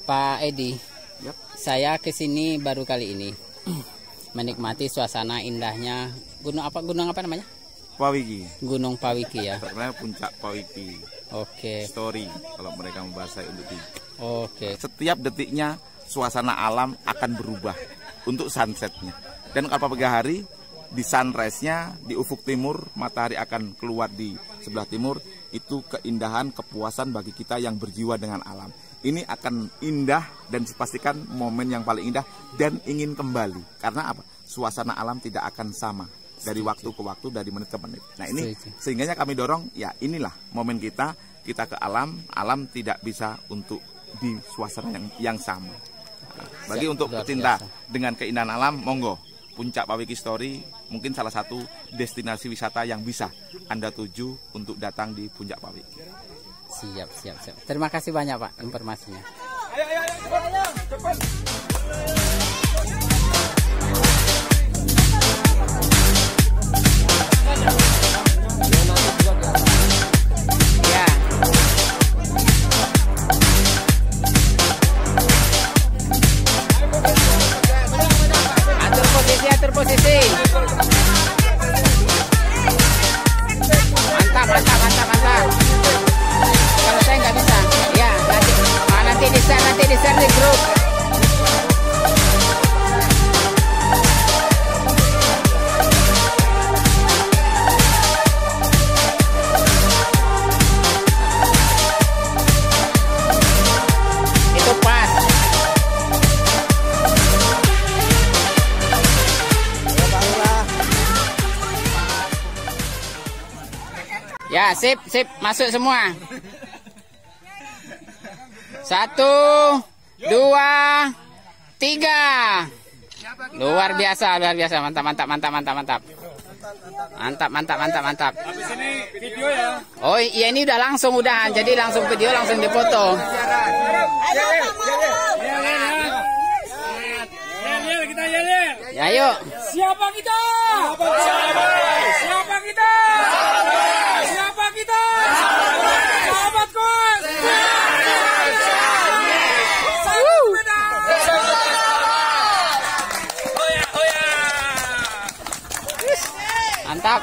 Pak Edi, Yap. saya kesini baru kali ini menikmati suasana indahnya gunung apa namanya? Pawiki. Gunung Pawiki ya. Terkenal puncak Pawiki. Oke. Story kalau mereka membahasa untuk di. Oke. Setiap detiknya suasana alam akan berubah untuk sunsetnya. Dan kalau pagi hari di sunrise-nya di ufuk timur matahari akan keluar di sebelah timur, itu keindahan, kepuasan bagi kita yang berjiwa dengan alam. Ini akan indah dan dipastikan momen yang paling indah dan ingin kembali. Karena apa? Suasana alam tidak akan sama dari waktu ke waktu, dari menit ke menit. Nah ini sehingganya kami dorong, ya inilah momen kita ke alam. Alam tidak bisa untuk di suasana yang sama. Nah, bagi untuk pecinta dengan keindahan alam, monggo. Puncak Pawiki Story mungkin salah satu destinasi wisata yang bisa Anda tuju untuk datang di Puncak Pawiki. Siap. Terima kasih banyak Pak informasinya. Ya. Atur posisi. Mantap. Kalau saya nggak bisa, ya nanti di share di grup. Itu pas. Ya, sip, masuk semua. 1, 2, 3. Luar biasa. Mantap. Habis ini video ya. Oh iya, ini udah langsung jadi langsung video, langsung difoto. Kita yel. Ya yuk. Siapa kita? Sahabat Kos. Mantap.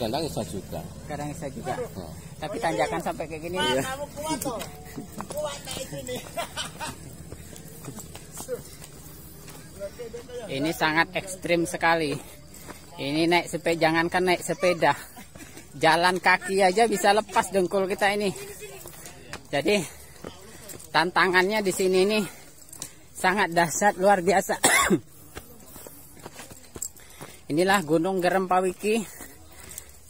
kadang-kadang bisa juga. Kadang bisa juga. Tapi tanjakan sampai kayak gini. Iya. Kamu kuat tuh. Kuat naik ini. Ini sangat ekstrim sekali. Ini naik sepeda, jangankan naik sepeda, jalan kaki aja bisa lepas dengkul kita ini. Jadi tantangannya di sini ini sangat dahsyat, luar biasa. Inilah Gunung Gerem Pawiki,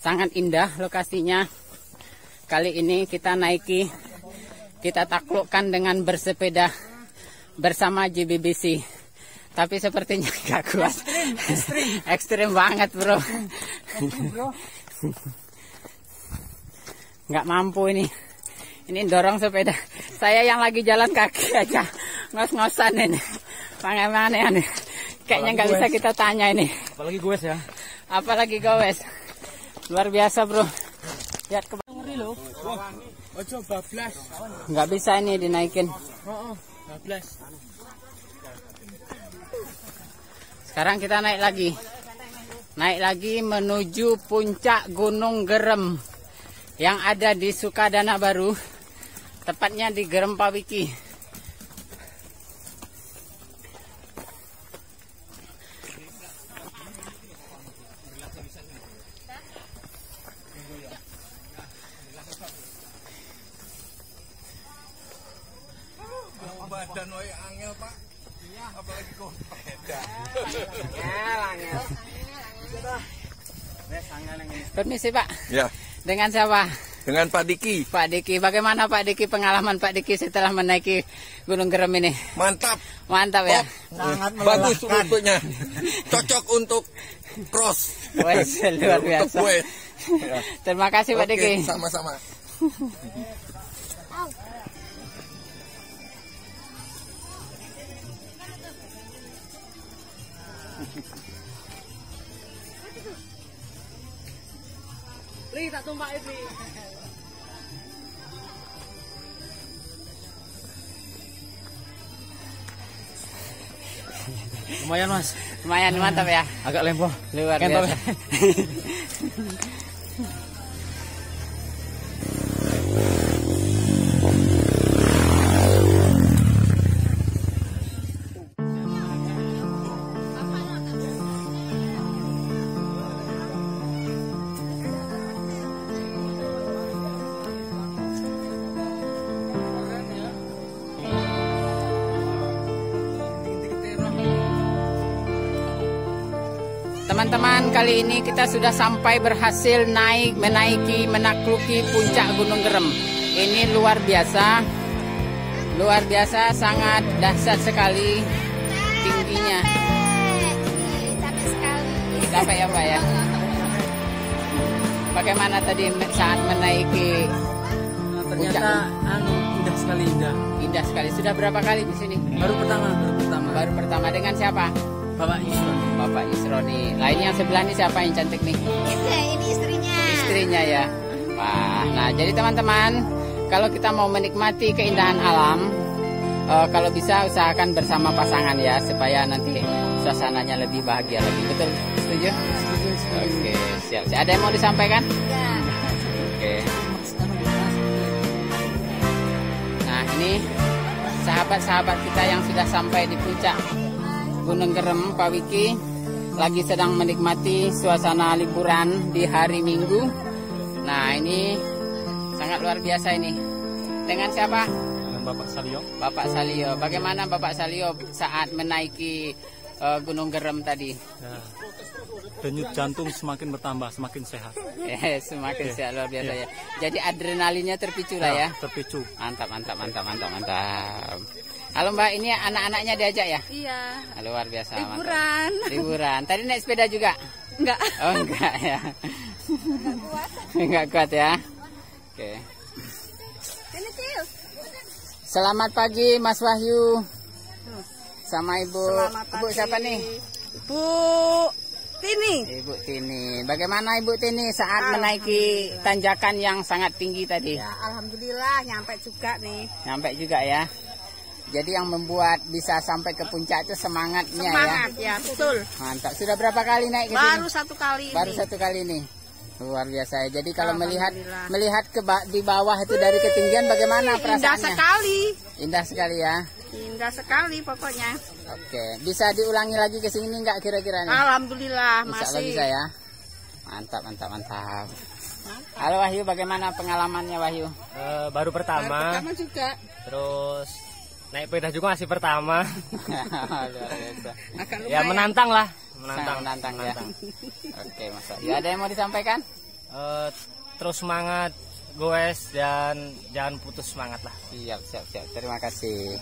sangat indah lokasinya. Kali ini kita naiki, kita taklukkan dengan bersepeda bersama JBBC. Tapi sepertinya gak kuat. Ekstrim banget bro. Nggak mampu ini. Ini dorong sepeda. Saya yang lagi jalan kaki aja ngos-ngosan ini. Mana nih. Kayaknya nggak bisa kita tanya ini. Apalagi gue ya. Apalagi gowes. Luar biasa bro. Lihat ke Oh, coba bablas. nggak bisa ini dinaikin. Bablas. Sekarang kita naik lagi. Naik lagi menuju puncak Gunung Gerem yang ada di Sukadana Baru. Tepatnya di Gerem Pawiki. Badan wae angel, Pak. Iya, apalagi kok sepeda. Permisi Pak. Ya, Dengan siapa? dengan Pak Diki. Pak Diki. Bagaimana Pak Diki pengalaman Pak Diki setelah menaiki Gunung Gerem ini? Mantap. Mantap ya. Sangat Bagus rutenya. Cocok untuk cross. Wes, luar Untuk biasa. gue. Terima kasih Pak Diki. Sama-sama. Li tak tumpah ini. Lumayan mas. Lumayan mantap ya. Agak lempoh. Luar Kentol. biasa. Teman-teman, kali ini kita sudah sampai berhasil menakluki puncak Gunung Gerem. Ini luar biasa, sangat dahsyat sekali tingginya. Capek sekali. Capek ya Pak ya. Bagaimana tadi saat menaiki Ternyata indah sekali indah. Indah sekali. Sudah berapa kali di sini? Baru pertama. Baru pertama. Dengan siapa? Bapak Yusron. Bapak Isroni. Lain yang sebelah ini siapa yang cantik nih? Ini istrinya. Istrinya ya. Wah, nah jadi teman-teman, kalau kita mau menikmati keindahan alam, kalau bisa usahakan bersama pasangan ya, supaya nanti suasananya lebih bahagia lagi. Betul? Setuju? Oke, siap. Ada yang mau disampaikan? Ya. Oke. Nah ini sahabat-sahabat kita yang sudah sampai di puncak Gunung Gerem Pawiki, lagi sedang menikmati suasana liburan di hari Minggu. Nah ini sangat luar biasa ini. Dengan siapa? Dengan Bapak Salio. Bapak Salio. Bagaimana Bapak Salio saat menaiki Gunung Gerem tadi? Ya. Denyut jantung semakin bertambah, semakin sehat. Semakin sehat, luar biasa ya. Jadi adrenalinnya terpicu lah ya. Terpicu. Mantap. Halo Mbak, ini anak-anaknya diajak ya? Iya. Nah, luar biasa. Liburan. Mantap. Liburan. Tadi naik sepeda juga? Enggak. Oh enggak ya. Enggak kuat ya. Oke. Ini Cil. Selamat pagi Mas Wahyu. Sama Ibu. Selamat Ibu pagi. siapa nih? Bu Tini. Ibu Tini. Bagaimana Ibu Tini saat menaiki tanjakan yang sangat tinggi tadi? Ya, alhamdulillah nyampe juga nih. Nyampe juga ya. Jadi yang membuat bisa sampai ke puncak itu semangatnya Semangat ya, betul. ya. Mantap. Sudah berapa kali naik ke Baru sini? satu kali Baru ini. satu kali nih. Luar biasa ya. Jadi kalau melihat Alhamdulillah. di bawah itu dari ketinggian bagaimana Indah perasaannya? sekali. Indah sekali ya. Indah sekali pokoknya. Oke, bisa diulangi lagi ke sini nggak kira-kira nih? Alhamdulillah Insya Allah masih. bisa ya. Mantap, mantap, mantap. Halo Wahyu, bagaimana pengalamannya Wahyu? Baru pertama, Pertama juga. terus naik sepeda juga masih pertama. Luar biasa. Agak Ya lumayan. menantang lah, Sangat menantang ya. menantang. Oke, Mas Wahyu. Ada yang mau disampaikan? Terus semangat, goes, dan jangan putus semangat lah. Siap, siap, siap. Terima kasih.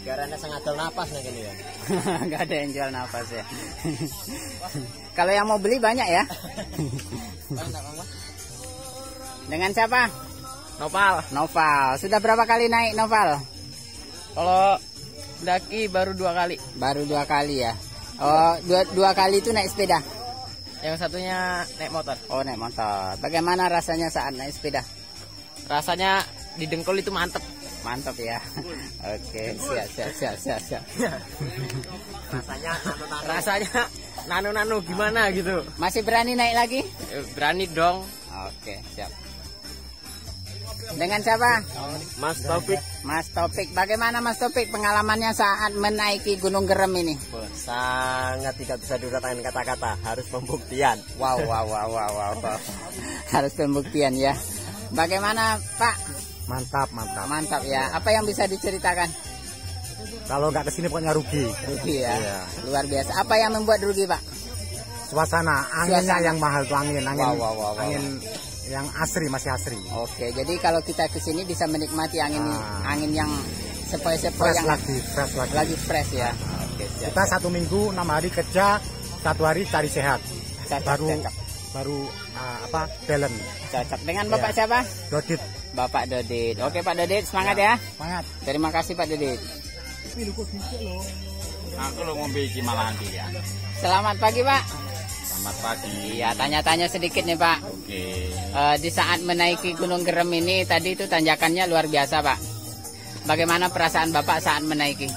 Karena sengaja napas nih gini ya. Nggak ada yang jual nafas ya. Kalau yang mau beli banyak ya. Dengan siapa? Nopal, Noval. Sudah berapa kali naik Noval? kalau daki baru 2 kali. Baru 2 kali ya. Oh, dua kali itu naik sepeda. Yang satunya naik motor. Oh, naik motor. Bagaimana rasanya saat naik sepeda? Rasanya di dengkul itu mantep. Mantap ya. Oke, siap. Rasanya nano gimana gitu. Masih berani naik lagi? Berani dong. Oke, siap. Dengan siapa? Mas Taufik. Mas Topik. Bagaimana Mas Topik pengalamannya saat menaiki Gunung Gerem ini? Sangat tidak bisa diuraikan kata-kata, harus pembuktian. Wow. Harus pembuktian ya. Bagaimana Pak? Mantap. Mantap ya. Apa yang bisa diceritakan? Kalau nggak kesini pokoknya rugi. Rugi ya. Iya. Luar biasa. Apa yang membuat rugi Pak? Suasana, anginnya yang mahal tuh angin. Wow. Angin yang masih asri. Oke, jadi kalau kita kesini bisa menikmati angin yang sepoi-sepoi yang Fresh lagi. lagi fresh ya. Oke, siap. Kita 1 minggu 6 hari kerja, 1 hari cari sehat. Cocok. Baru talent. Cocok. Dengan Bapak siapa? Dodit. Bapak Dodit. Oke Pak Dodit, semangat ya. Semangat. Terima kasih Pak Dodit. Aku lo ngombe iki malahan ya. Selamat pagi Pak. Selamat pagi. Iya, tanya-tanya sedikit nih Pak. Oke. Di saat menaiki Gunung Gerem ini tadi itu tanjakannya luar biasa Pak. Bagaimana perasaan Bapak saat menaiki?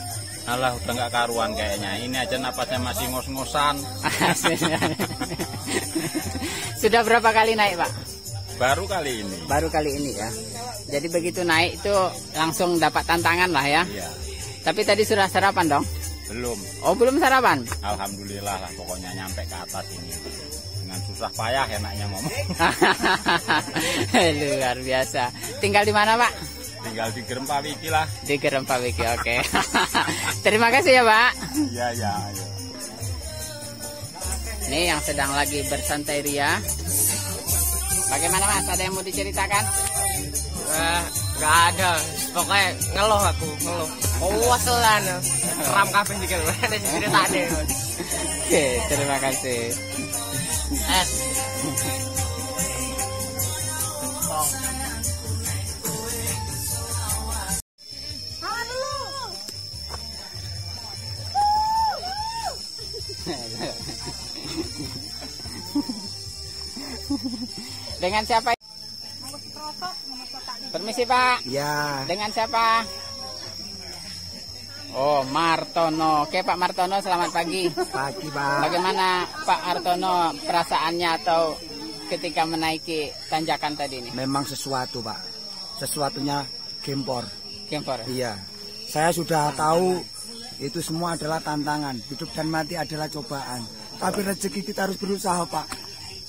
Alah udah nggak karuan kayaknya. Ini aja napasnya masih ngos-ngosan. Sudah berapa kali naik Pak? Baru kali ini. Baru kali ini ya. Jadi begitu naik itu langsung dapat tantangan lah ya. Iya. Tapi tadi sudah sarapan dong? Belum. Oh belum sarapan? Alhamdulillah lah pokoknya nyampe ke atas ini. Dengan susah payah enaknya ngomong. Luar biasa. Tinggal di mana Pak? Tinggal di Gerem Pak Wiki lah. Di Gerem Pak Wiki, oke. Terima kasih ya Pak. Iya. Ini yang sedang lagi bersantai ria. Bagaimana Mas? Ada yang mau diceritakan? Gak ada, pokoknya ngeluh aku, ngeluh. Waselan, ram kabeh dikit, ada cerita deh. Oke, terima kasih. Es. Dengan siapa? Permisi Pak. Ya. Dengan siapa? Oh, Martono. Oke Pak Martono, selamat pagi. Pagi, Pak. Bagaimana Pak Martono perasaannya atau ketika menaiki tanjakan tadi ini? Memang sesuatu, Pak. Sesuatunya gempor. Gempor. Iya. Saya sudah tahu itu semua adalah tantangan. Hidup dan mati adalah cobaan. Tapi rezeki kita harus berusaha, Pak.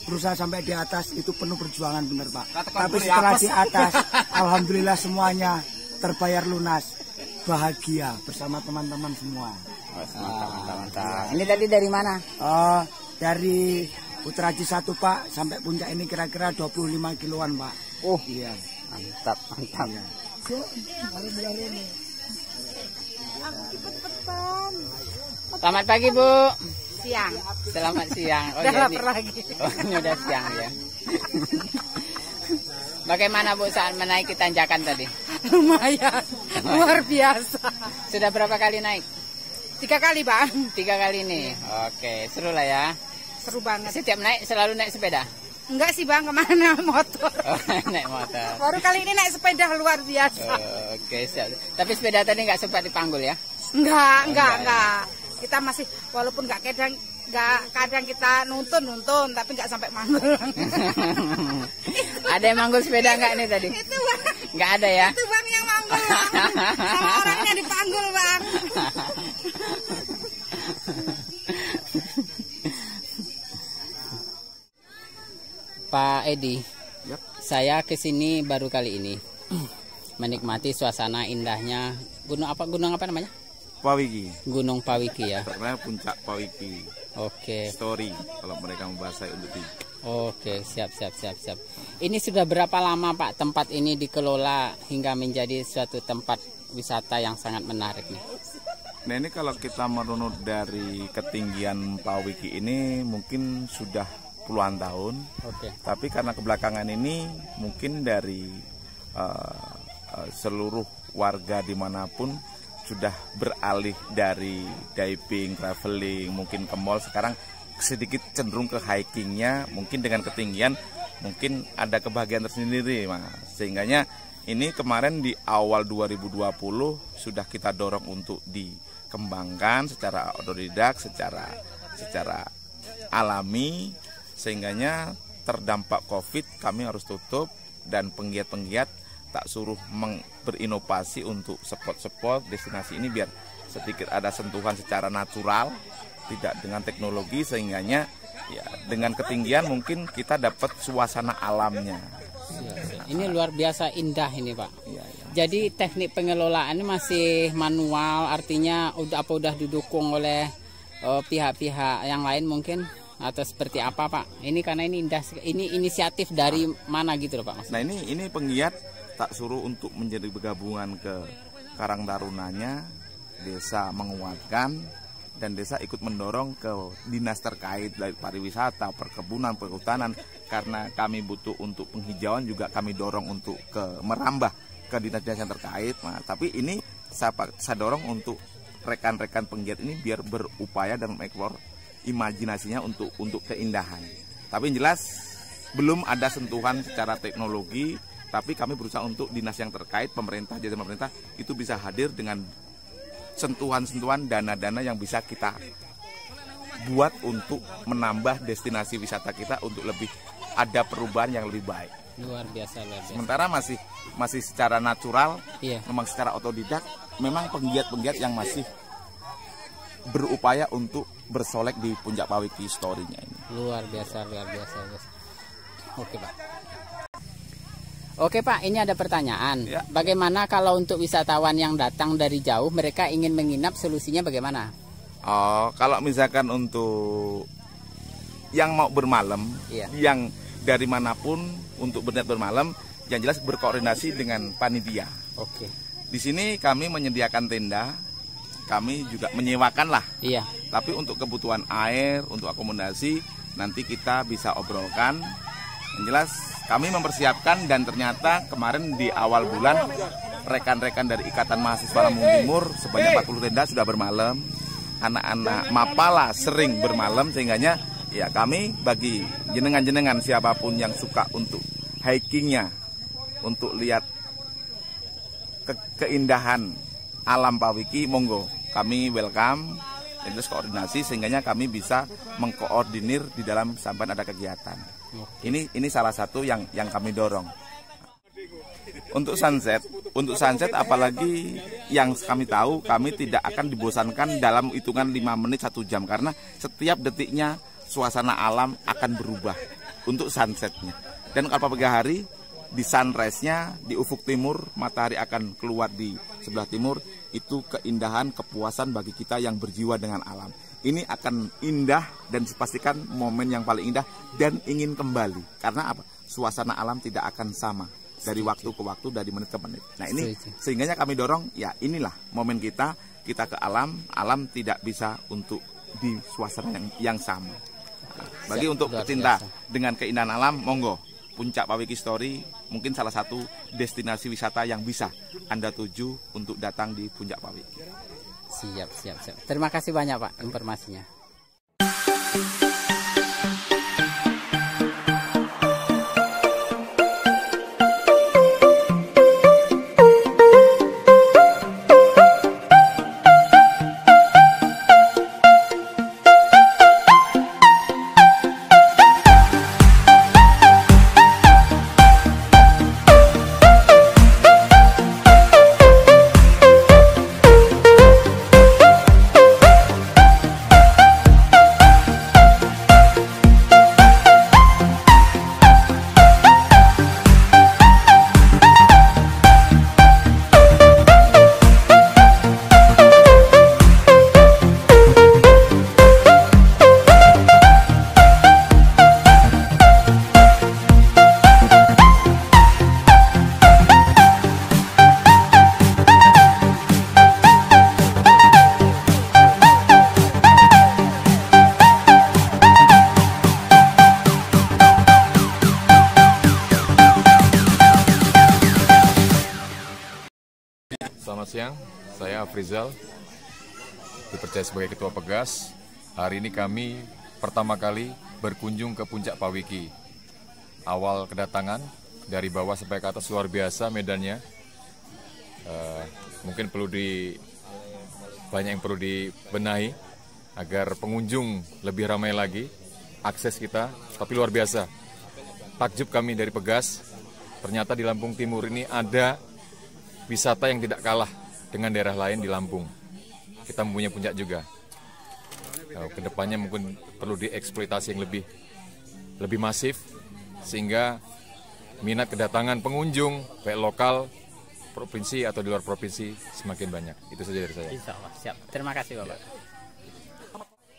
Berusaha sampai di atas itu penuh perjuangan, benar Pak. Tapi setelah di atas, alhamdulillah semuanya terbayar lunas. Bahagia bersama teman-teman semua. Mantap. Ini tadi dari mana? Dari Putraji 1 Pak sampai puncak ini kira-kira 25 kiloan Pak. Oh Iya. mantap. Iya. Selamat pagi Bu. Siang. Selamat siang. Oh, Udah jadi- lapar lagi. Oh, ini udah siang ya. Bagaimana Bu saat menaiki tanjakan tadi? Lumayan. Luar biasa. Sudah berapa kali naik? 3 kali Pak. 3 kali nih. Oke, seru lah ya. Seru banget. Setiap naik selalu naik sepeda. Enggak sih bang, kemana motor. Oh, naik motor. Baru kali ini naik sepeda luar biasa. Oke, siap. Tapi sepeda tadi nggak sempat dipanggul ya? Enggak. Kita masih, walaupun kadang kita nuntun, tapi nggak sampai manggul. Ada yang manggul sepeda nggak nih tadi? Itu bang. Nggak ada ya? Itu bang yang manggul. Sama orangnya dipanggul bang. Pak Edi, Yap. saya kesini baru kali ini menikmati suasana indahnya gunung apa namanya? Pawiki, Gunung Pawiki ya. terkenal puncak Pawiki Oke, Story kalau mereka membahas untuk di. oke, siap. Ini sudah berapa lama Pak tempat ini dikelola hingga menjadi suatu tempat wisata yang sangat menarik nih? Nah ini kalau kita merunut dari ketinggian Pawiki ini mungkin sudah puluhan tahun. Oke. Tapi karena kebelakangan ini mungkin dari seluruh warga dimanapun sudah beralih dari diving, traveling, mungkin ke mall, sekarang sedikit cenderung ke hikingnya, mungkin dengan ketinggian mungkin ada kebahagiaan tersendiri Mas. Sehingganya ini kemarin di awal 2020 sudah kita dorong untuk dikembangkan secara otodidak, secara alami, sehingganya terdampak COVID kami harus tutup dan penggiat-penggiat tak suruh berinovasi untuk spot-spot destinasi ini biar sedikit ada sentuhan secara natural, tidak dengan teknologi, sehingganya ya dengan ketinggian mungkin kita dapat suasana alamnya. Ini luar biasa indah ini Pak. Ya. Jadi teknik pengelolaannya masih manual, artinya udah didukung oleh pihak-pihak yang lain mungkin? Atau seperti apa Pak? Ini karena ini indah, ini inisiatif dari mana gitu loh Pak Mas? Nah ini penggiat tak suruh untuk menjadi bergabungan ke Karang Tarunanya, desa menguatkan dan desa ikut mendorong ke dinas terkait dari pariwisata, perkebunan, perhutanan, karena kami butuh untuk penghijauan juga kami dorong untuk merambah ke dinas-dinas yang terkait. Nah, tapi ini saya dorong untuk rekan-rekan penggiat ini biar berupaya dan mengeksplor imajinasinya untuk keindahan. Tapi yang jelas belum ada sentuhan secara teknologi, tapi kami berusaha untuk dinas yang terkait, pemerintah, jajaran pemerintah itu bisa hadir dengan sentuhan-sentuhan dana-dana yang bisa kita buat untuk menambah destinasi wisata kita untuk lebih ada perubahan yang lebih baik. Luar biasa. Sementara masih secara natural, Iya. memang secara otodidak, memang penggiat-penggiat yang masih berupaya untuk bersolek di Puncak Pawiki Story-nya ini. Luar biasa. Oke Pak, ini ada pertanyaan. Ya. Bagaimana kalau untuk wisatawan yang datang dari jauh, mereka ingin menginap, solusinya bagaimana? Oh, kalau misalkan untuk yang mau bermalam, Iya. yang dari manapun untuk berniat bermalam, yang jelas berkoordinasi dengan panitia. Oke. Di sini kami menyediakan tenda, kami juga menyewakan lah. Iya. Tapi untuk kebutuhan air, untuk akomodasi, nanti kita bisa obrolkan. Yang jelas kami mempersiapkan dan ternyata kemarin di awal bulan rekan-rekan dari Ikatan Mahasiswa Lampung Timur sebanyak 40 tenda sudah bermalam. Anak-anak Mapala sering bermalam, sehingganya ya kami bagi jenengan-jenengan siapapun yang suka untuk hikingnya, untuk lihat keindahan alam Pawiki, monggo kami welcome. Terus koordinasi sehingganya kami bisa mengkoordinir di dalam sampai ada kegiatan. Ini salah satu yang kami dorong. Untuk sunset apalagi yang kami tahu, kami tidak akan dibosankan dalam hitungan 5 menit 1 jam karena setiap detiknya suasana alam akan berubah untuk sunsetnya. Dan kalau pagi hari di sunrise-nya di ufuk timur, matahari akan keluar di sebelah timur, itu keindahan, kepuasan bagi kita yang berjiwa dengan alam. Ini akan indah dan dipastikan momen yang paling indah dan ingin kembali. Karena apa? Suasana alam tidak akan sama dari waktu ke waktu, dari menit ke menit. Nah ini sehingganya kami dorong, ya inilah momen kita ke alam tidak bisa untuk di suasana yang sama. Nah, bagi untuk pecinta dengan keindahan alam, monggo. Puncak Pawiki Story mungkin salah satu destinasi wisata yang bisa Anda tuju untuk datang di Puncak Pawiki. Siap. Terima kasih banyak Pak informasinya. Selamat siang, saya Afrizal, dipercaya sebagai Ketua Pegas. Hari ini kami pertama kali berkunjung ke Puncak Pawiki. Awal kedatangan dari bawah sampai ke atas luar biasa medannya. Mungkin banyak yang perlu dibenahi agar pengunjung lebih ramai lagi, akses kita, tapi luar biasa. Takjub kami dari Pegas, ternyata di Lampung Timur ini ada wisata yang tidak kalah dengan daerah lain di Lampung. Kita mempunyai puncak juga. Kedepannya mungkin perlu dieksploitasi yang lebih masif, sehingga minat kedatangan pengunjung, baik lokal, provinsi atau di luar provinsi semakin banyak. Itu saja dari saya. Insya Allah, siap. Terima kasih Bapak.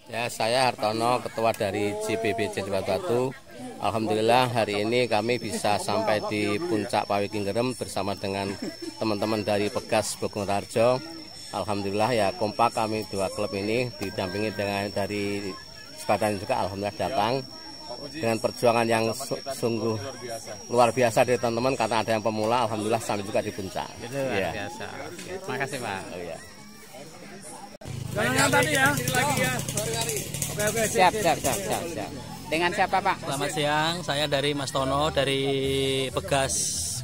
Ya, saya Hartono, ketua dari JBBJ Batu. Alhamdulillah hari ini kami bisa sampai di Puncak Pawiki Ngerem bersama dengan teman-teman dari Pegas Bogor Harjo. Alhamdulillah ya kompak kami dua klub ini didampingi dengan dari Sepadan juga. Alhamdulillah datang dengan perjuangan yang sungguh luar biasa dari teman-teman, karena ada yang pemula. Alhamdulillah sampai juga di puncak. Itu luar biasa. Oke. Terima kasih Pak. Oh, ya. Siap. Dengan siapa Pak? Selamat siang, saya dari Mas Tono dari Pegas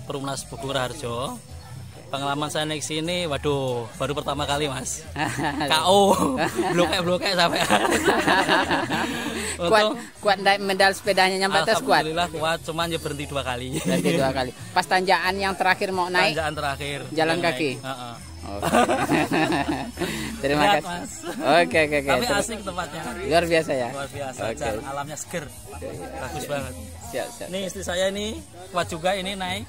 Perumnas Bogor Harjo. Pengalaman saya naik sini, waduh, baru pertama kali Mas. KO, blokek sampai. Kuat medal sepedanya nyampe atas kuat. Alhamdulillah kuat, cuman ya berhenti 2 kali. Berhenti 2 kali. Pas tanjakan yang terakhir mau naik. Tanjakan terakhir. Jalan kaki. Okay. Terima kasih. Mas. Oke. Tapi asik tempatnya. Luar biasa ya. Luar biasa. Okay. Alamnya seger. Bagus banget. Siap. Nih istri saya ini kuat juga ini naik.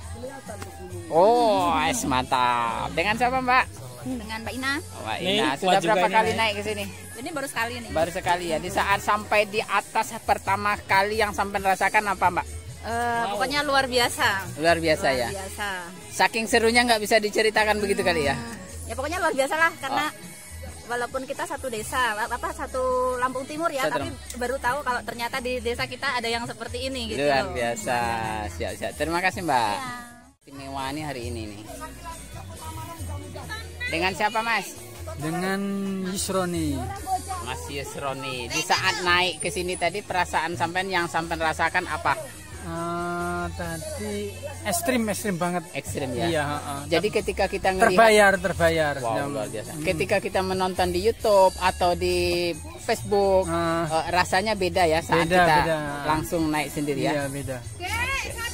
Oh, mantap. Dengan siapa Mbak? Dengan Mbak Ina. Mbak Ina. Sudah berapa kali naik ke sini? Ini baru sekali nih. Baru sekali ya. Di saat sampai di atas pertama kali yang sampai rasakan apa Mbak? Pokoknya luar biasa. Luar biasa ya. Biasa. Saking serunya nggak bisa diceritakan begitu kali ya? Ya pokoknya luar biasa lah, karena walaupun kita satu desa, satu Lampung Timur ya, tapi baru tahu kalau ternyata di desa kita ada yang seperti ini gitu. Luar biasa. Siap. Terima kasih Mbak. Istimewa nih hari ini nih. Dengan siapa Mas? Dengan Yusroni. Mas Yusroni. Di saat naik ke sini tadi perasaan sampean yang sampean rasakan apa? Tadi ekstrim banget. Ekstrim ya. Iya. Jadi ketika kita ngelihat terbayar. Wow, luar biasa. Ketika kita menonton di YouTube atau di Facebook, rasanya beda ya saat kita langsung naik sendiri ya. Iya beda.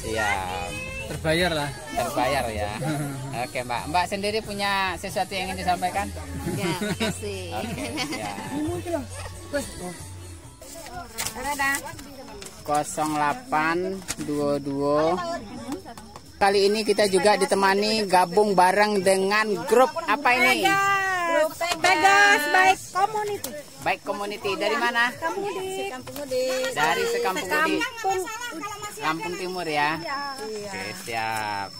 Siap. Terbayar ya. Oke Mbak sendiri punya sesuatu yang ingin disampaikan? Ya, makasih. Ya. 0822. Kali ini kita juga ditemani gabung bareng dengan grup apa ini? Grup Pegas Baik Community. Dari mana? Kampung Udi. Dari Sekampung Udi. Lampung Timur ya. Oke, siap.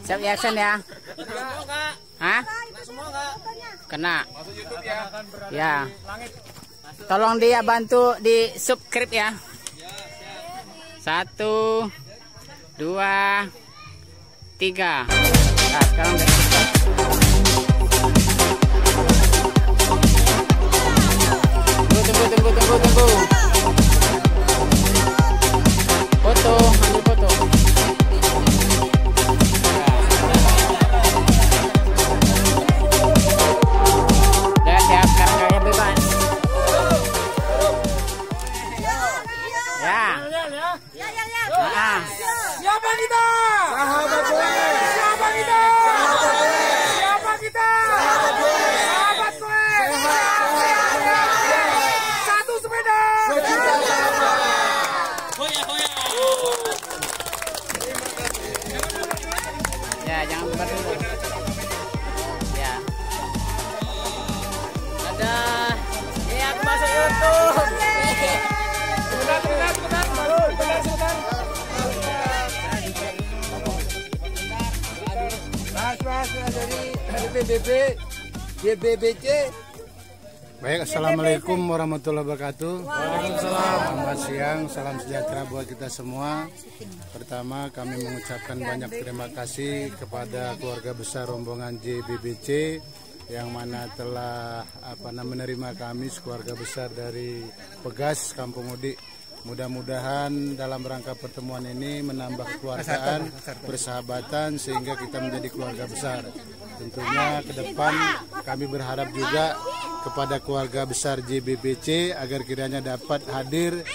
Siap ya action ya. Hah? Kena. Ya. Tolong dia bantu di subscribe ya. 1, 2, 3. Nah, sekarang dari subscribe. Tunggu. Foto, ambil foto. Udah siap, sekarang kalian bebas. Ya. Siapa kita? Sahabat gue. Siapa kita? Siapa kita? Sahabat gue. Satu sepeda. Ya, jangan bubar dulu. Ya. Ada. Ya, aku masuk YouTube. Sebentar, sebentar. Mas, dari GBBC. Baik, assalamualaikum warahmatullahi wabarakatuh. Waalaikumsalam. Selamat siang, salam sejahtera buat kita semua. Pertama, kami mengucapkan banyak terima kasih kepada keluarga besar rombongan JBBC yang mana telah menerima kami keluarga besar dari Pegas Kampung Mudik. Mudah-mudahan dalam rangka pertemuan ini menambah kekeluargaan, persahabatan sehingga kita menjadi keluarga besar. Tentunya ke depan kami berharap juga kepada keluarga besar JBBC agar kiranya dapat hadir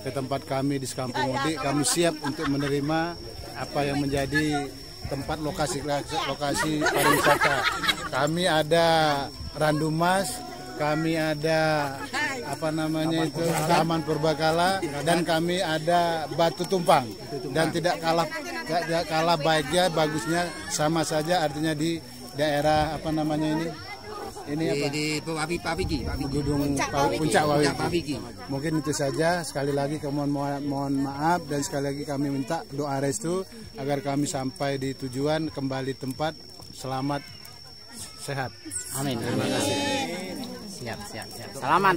ke tempat kami di Kampung Mudik. Kami siap untuk menerima apa yang menjadi tempat lokasi pariwisata. Kami ada Randumas, kami ada Taman Purbakala, dan kami ada Batu Tumpang. Dan tidak kalah baiknya, bagusnya sama saja, artinya di daerah di Gunung Puncak Wawiki. Mungkin itu saja. Sekali lagi mohon maaf, dan sekali lagi kami minta doa restu agar kami sampai di tujuan kembali tempat selamat sehat. Amin. Terima kasih. Siap. Salaman.